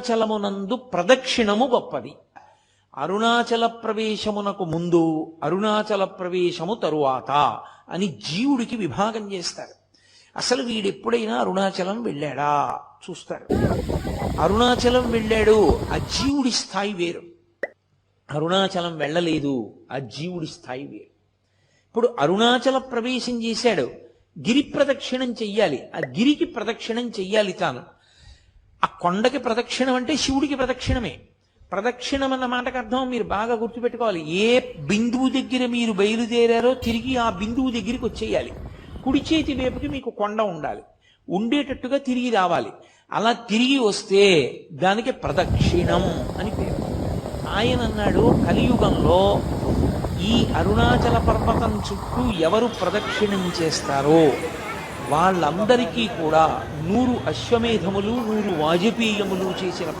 అరుణాచలమునందు ప్రదక్షిణము గొప్పది. అరుణాచల ప్రవేశమునకు ముందు, అరుణాచల ప్రవేశము తరువాత అని జీవుడికి విభాగం చేస్తారు. అసలు వీడెప్పుడైనా అరుణాచలం వెళ్ళాడా చూస్తారు. అరుణాచలం వెళ్ళాడు, ఆ జీవుడి స్థాయి వేరు. అరుణాచలం వెళ్ళలేదు, ఆ జీవుడి స్థాయి వేరు. ఇప్పుడు అరుణాచల ప్రవేశం చేశాడు, గిరి ప్రదక్షిణం చెయ్యాలి, ఆ గిరికి ప్రదక్షిణం చెయ్యాలి తాను. ఆ కొండకి ప్రదక్షిణం అంటే శివుడికి ప్రదక్షిణమే. ప్రదక్షిణం అన్న మాటకు అర్థం మీరు బాగా గుర్తుపెట్టుకోవాలి. ఏ బిందువు దగ్గర మీరు బయలుదేరారో తిరిగి ఆ బిందువు దగ్గరికి వచ్చేయాలి. కుడి చేతి వైపుకి మీకు కొండ ఉండాలి, ఉండేటట్టుగా తిరిగి రావాలి. అలా తిరిగి వస్తే దానికి ప్రదక్షిణం అని పేరు. ఆయన అన్నాడు, కలియుగంలో ఈ అరుణాచల పర్వతం చుట్టూ ఎవరు ప్రదక్షిణం చేస్తారో వాళ్ళందరికీ కూడా 100 అశ్వమేధములు 100 వాజపేయములు చేసిన